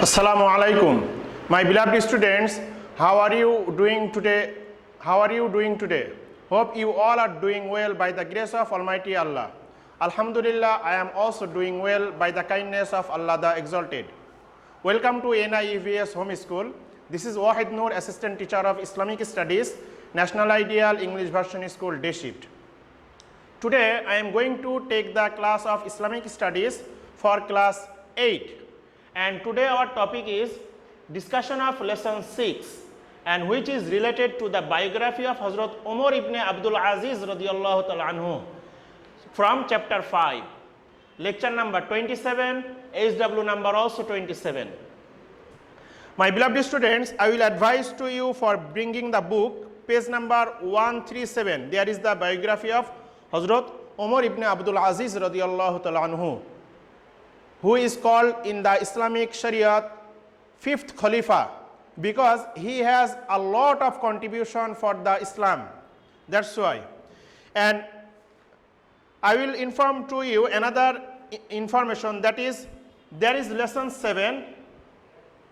Assalamu alaikum. My beloved students, how are you doing today? Hope you all are doing well by the grace of Almighty Allah. Alhamdulillah, I am also doing well by the kindness of Allah the Exalted. Welcome to NIEVS Home School. This is Wahid Noor, Assistant Teacher of Islamic Studies, National Ideal English Version School, Day Shift. Today, I am going to take the class of Islamic Studies for class 8. And today our topic is discussion of lesson 6, and which is related to the biography of Hazrat Umar Ibn Abdul Aziz radiyallahu ta'ala anhu from chapter 5, lecture number 27, SW number also 27. My beloved students, I will advise to you for bringing the book, page number 137. There is the biography of Hazrat Umar Ibn Abdul Aziz radiyallahu ta'ala anhu, who is called in the Islamic Sharia 5th Khalifa, because he has a lot of contribution for the Islam. That's why. And I will inform to you another information, that is, there is lesson 7,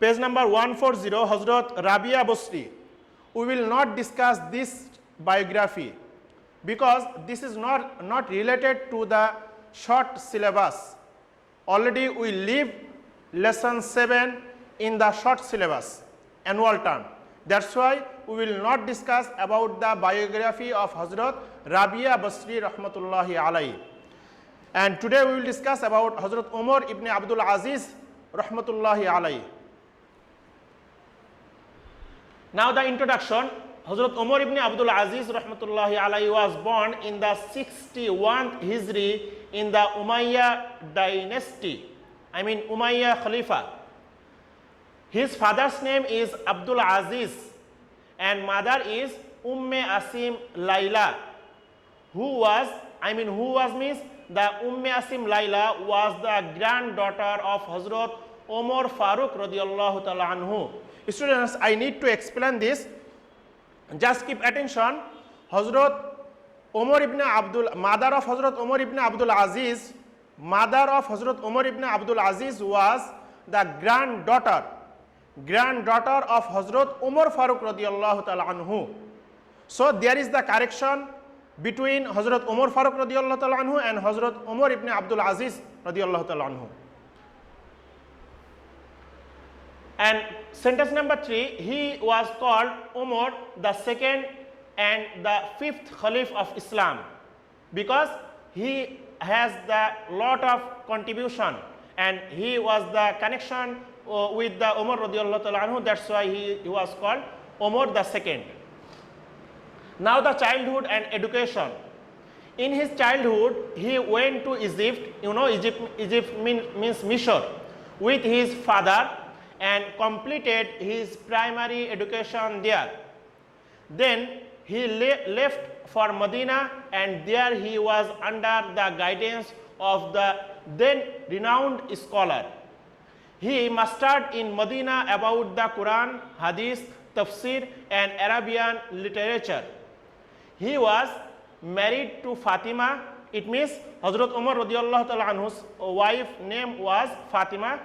page number 140, Hazrat Rabia Basri. We will not discuss this biography because this is not related to the short syllabus. Already we leave lesson 7 in the short syllabus, annual term. That's why we will not discuss about the biography of Hazrat Rabia Basri rahmatullahi alayhi. And today we will discuss about Hazrat Umar Ibn Abdul Aziz rahmatullahi alayhi. Now the introduction. Hazrat Umar Ibn Abdul Aziz rahmatullahi alayhi was born in the 61th Hijri in the Umayyad dynasty, Umayyad Khalifa. His father's name is Abdul Aziz and mother is Asim Laila, who was means the Asim Laila was the granddaughter of Hazrat Umar Farooq radiyallahu ta'ala anhu. Students, I need to explain this. Just keep attention. Hazrat Umar Ibn Abdul, mother of Hazrat Umar Ibn Abdul Aziz, was the granddaughter of Hazrat Umar Farooq radiyallahu ta'ala anhu. So there is the correction between Hazrat Umar Farooq radiyallahu ta'ala anhu and Hazrat Umar Ibn Abdul Aziz radiyallahu ta'ala anhu. And sentence number 3, he was called Umar the second and the 5th Khalif of Islam, because he has the lot of contribution and he was the connection with the Umar radiyallahu ta'ala anhu. That's why he was called Umar the second. Now the childhood and education. In his childhood, he went to Egypt. Egypt means Misr, with his father, and completed his primary education there. Then he left for Medina, and there he was under the guidance of the then renowned scholar. He mastered in Medina about the Quran, Hadith, Tafsir and Arabian literature. He was married to Fatima. It means Hazrat Umar radiyallahu ta'ala anhu's wife name was Fatima.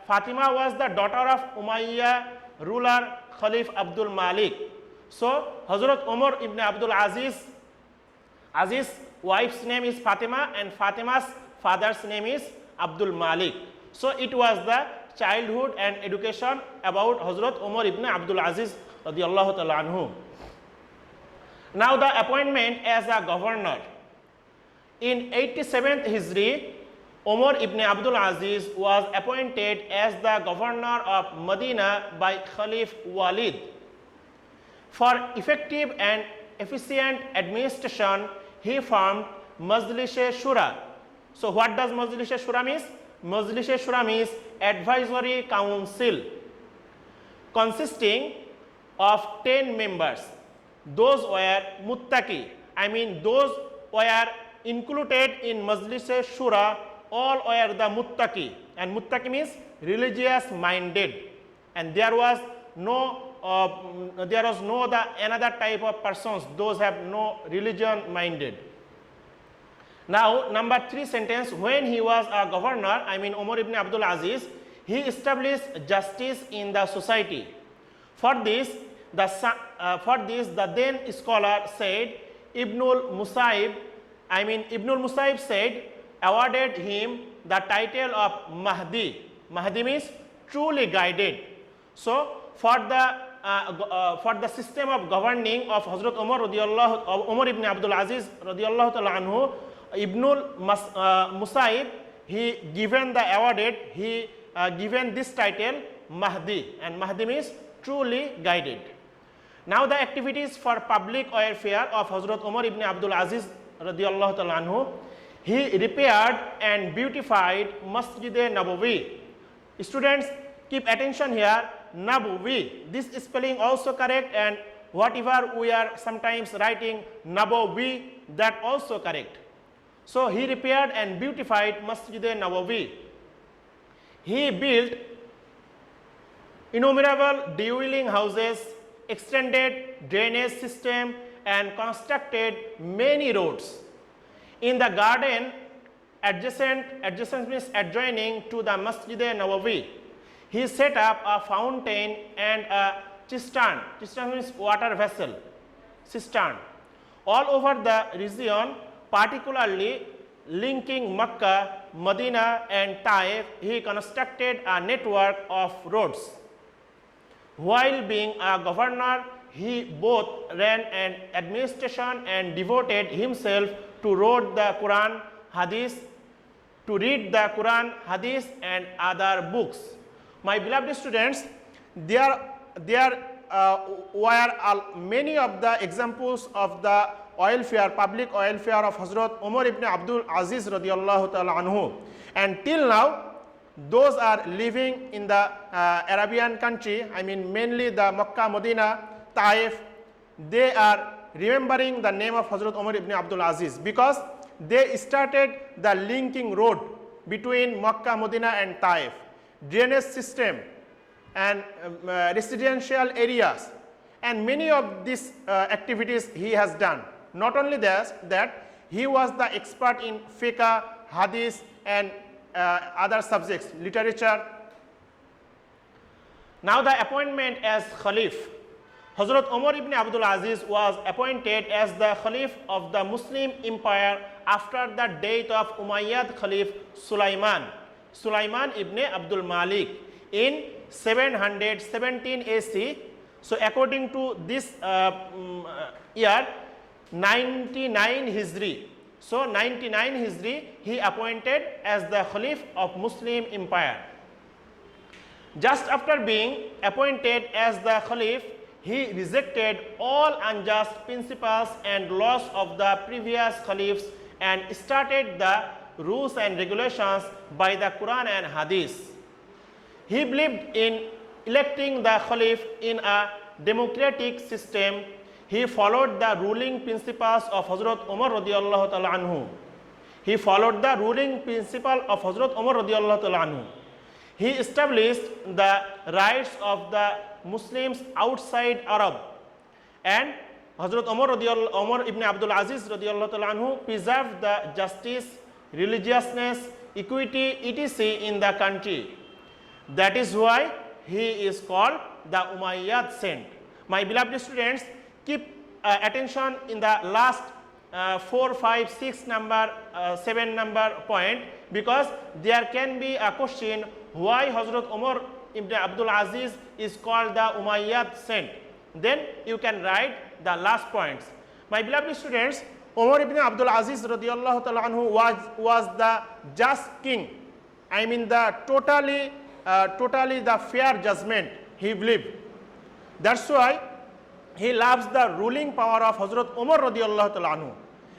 Fatima was the daughter of Umayyad ruler Khalif Abdul Malik. So Hazrat Umar Ibn Abdul Aziz wife's name is Fatima and Fatima's father's name is Abdul Malik. So it was the childhood and education about Hazrat Umar Ibn Abdul Aziz radiyallahu ta'ala anhu. Now the appointment as a governor. In 87th Hijri, Umar Ibn Abdul Aziz was appointed as the governor of Medina by Khalif Walid. For effective and efficient administration, he formed Majlis-e Shura. So what does Majlis-e Shura mean? Majlis-e Shura means advisory council consisting of 10 members. Those were muttaqi, those were included in Majlis-e Shura, all were the muttaqi, and muttaqi means religious minded, and there was no another type of persons, those have no religion minded. Now, number 3 sentence, when he was a governor, Umar Ibn Abdul Aziz, he established justice in the society. For this, the then scholar said, Ibn Musaib said, awarded him the title of Mahdi. Mahdi means truly guided. So, for the system of governing of Hazrat Umar Ibn Abdul Aziz radiallahu ta'ala anhu, Ibn Musaib, he given this title Mahdi, and Mahdi means truly guided. Now the activities for public welfare of Hazrat Umar Ibn Abdul Aziz radiallahu ta'ala anhu, he repaired and beautified Masjid Nabawi. Students, keep attention here, Nabawi. This spelling also correct, and whatever we are sometimes writing Nabawi, that also correct. So he repaired and beautified Masjid Nabawi. He built innumerable dwelling houses, extended drainage system, and constructed many roads. In the garden adjacent means adjoining to the Masjid Nabawi, he set up a fountain and a cistern. Cistern means water vessel, cistern. All over the region, particularly linking Mecca, Medina and Taif, he constructed a network of roads. While being a governor, he both ran an administration and devoted himself to read the Quran, Hadith and other books. My beloved students, there were many of the examples of the public welfare of Hazrat Umar Ibn Abdul Aziz radiallahu ta'ala anhu, and till now those are living in the Arabian country, I mean mainly the Makkah, Medina, Taif, they are remembering the name of Hazrat Umar Ibn Abdul Aziz because they started the linking road between Makkah, Medina and Taif, drainage system and residential areas, and many of these activities he has done. Not only that, he was the expert in fiqh, hadith and other subjects, literature. Now the appointment as Khalif. Hazrat Umar Ibn Abdul Aziz was appointed as the Khalif of the Muslim Empire after the death of Umayyad Khalif Sulaiman Ibn Abdul Malik in 717 AC. So according to this year 99 Hijri. So 99 Hijri he appointed as the Khalif of Muslim Empire. Just after being appointed as the Khalif, he rejected all unjust principles and laws of the previous Khalifs and started the rules and regulations by the Quran and Hadith. He believed in electing the Khalif in a democratic system. He followed the ruling principles of Hazrat Umar radiallahu ta'ala anhu. He established the rights of the Muslims outside Arab, and Hazrat Umar Ibn Abdul Aziz radiallahu ta'ala anhu preserved the justice, religiousness, equity, etc. in the country. That is why he is called the Umayyad Saint. My beloved students, keep attention in the last 4, 5, 6 number, 7 number point, because there can be a question why Hazrat Umar Ibn Abdul Aziz is called the Umayyad Saint. Then you can write the last points. My beloved students, Umar Ibn Abdul Aziz radiallahu ta'ala anhu was the just king. I mean the totally the fair judgment he believed. That's why he loves the ruling power of Hazrat Umar radiallahu ta'ala anhu.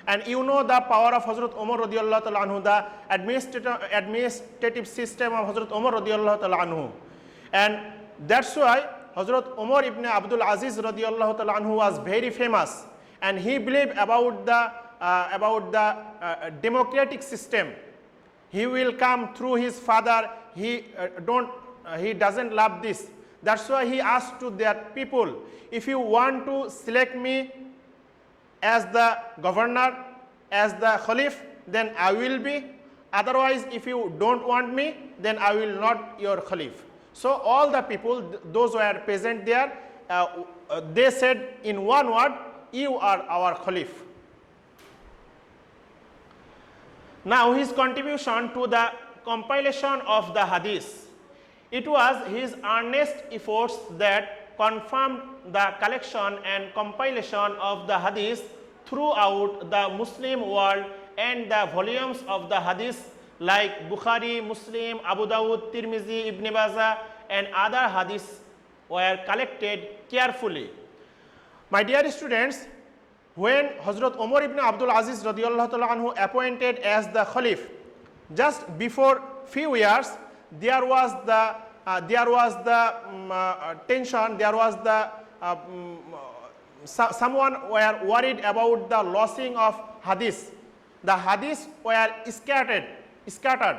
And you know the power of Hazrat Umar radiallahu ta'ala anhu, the administrative system of Hazrat Umar radiallahu ta'ala anhu. And that's why Hazrat Umar Ibn Abdul Aziz radiallahu ta'ala anhu was very famous, and he believed about the democratic system. He will come through his father. He doesn't love this. That's why he asked to their people, if you want to select me as the governor, as the Khalif, then I Otherwise, if you don't want me, then I will not your Khalif. So all the people, those who are present there, they said in one word, you are our Khalif. Now his contribution to the compilation of the Hadith. It was his earnest efforts that confirmed the collection and compilation of the Hadith throughout the Muslim world, and the volumes of the Hadith like Bukhari, Muslim, Abu Dawud, Tirmizi, Ibn Baza and other Hadiths were collected carefully. My dear students, when Hazrat Umar Ibn Abdul Aziz radiyallahu ta'ala anhu appointed as the Khalif, just before few years, there was the tension, there was the someone were worried about the losing of Hadith. The Hadiths were scattered.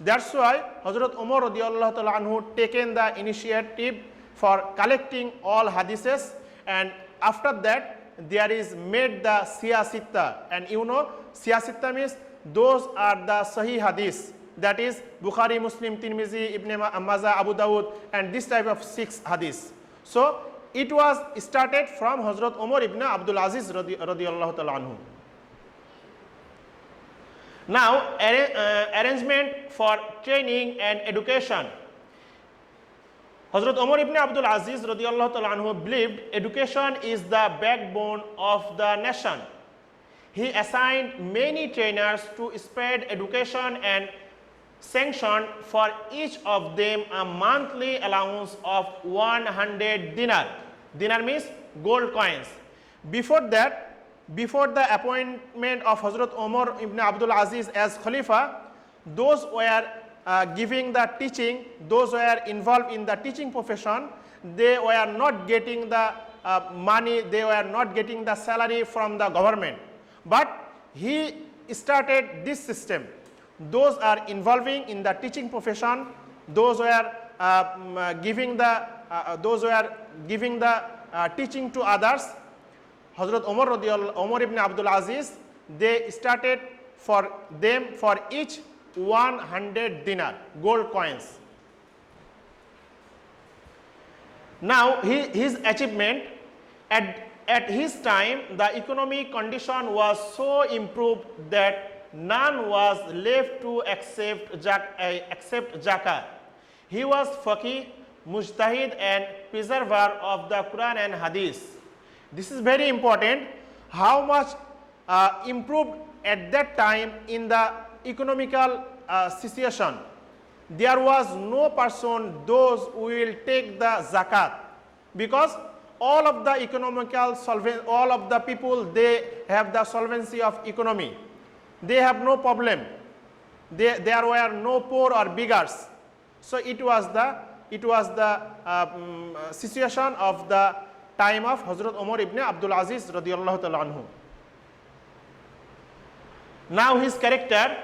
That's why Hazrat Umar radiyallahu ta'ala anhu taken the initiative for collecting all Hadiths, and after that there is made the Siyasitta, and you know Siyasitta means those are the Sahih Hadiths, that is Bukhari, Muslim, Tirmizi, Ibn Majah, Abu Dawud and this type of 6 Hadiths. So it was started from Hazrat Umar Ibn Abdul Aziz radiyallahu ta'ala anhu. Now arrangement for training and education. Hazrat Umar Ibn Abdul Aziz radiyallahu ta'ala anhu believed education is the backbone of the nation. He assigned many trainers to spread education and sanctioned for each of them a monthly allowance of 100 dinar. Dinar means gold coins. Before the appointment of Hazrat Umar Ibn Abdul Aziz as Khalifa, those were giving the teaching, those were involved in the teaching profession, they were not getting the money, they were not getting the salary from the government. But he started this system. Those are involving in the teaching profession, those were giving the teaching to others. Hazrat Umar Ibn Abdul Aziz, they started for them for each 100 dinar, gold coins. Now his achievement, at his time the economic condition was so improved that none was left to accept zakah. He was faqih, mujtahid and preserver of the Quran and Hadith. This is very important, how much improved at that time in the economical situation. There was no person those who will take the zakat, because all of the economical all of the people, they have the solvency of economy. They have no problem. There were no poor or beggars. So it was the situation of the time of Hazrat Umar Ibn Abdul Aziz radiyallahu ta'ala anhu. Now his character,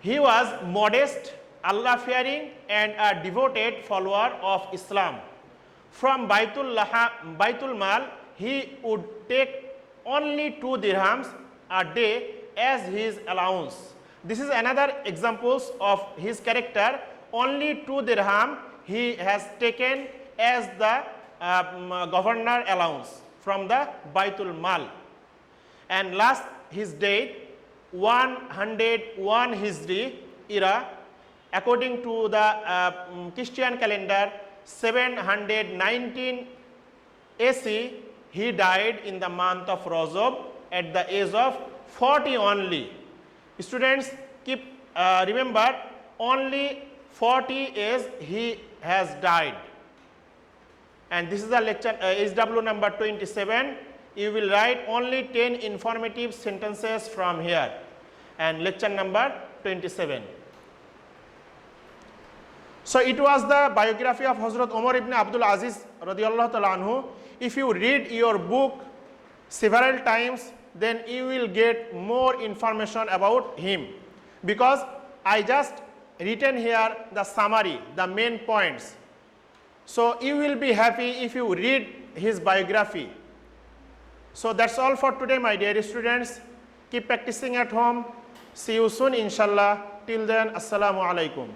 he was modest, Allah-fearing and a devoted follower of Islam. From Baitul Mal, he would take only 2 dirhams a day as his allowance. This is another examples of his character. Only 2 dirham he has taken as the governor allowance from the Baitul Mal. And last his date, 101 Hijri era, according to the Christian calendar, 719 AC, he died in the month of Rajab at the age of 40 only. Students, keep remember, only 40 years he has died. And this is the lecture SW number 27. You will write only 10 informative sentences from here, and lecture number 27. So it was the biography of Hazrat Umar Ibn Abdul Aziz radiyallahu ta'ala anhu. If you read your book several times, then you will get more information about him, because I just written here the summary, the main points. So you will be happy if you read his biography. So that's all for today, my dear students. Keep practicing at home. See you soon, inshallah. Till then, Assalamu alaikum.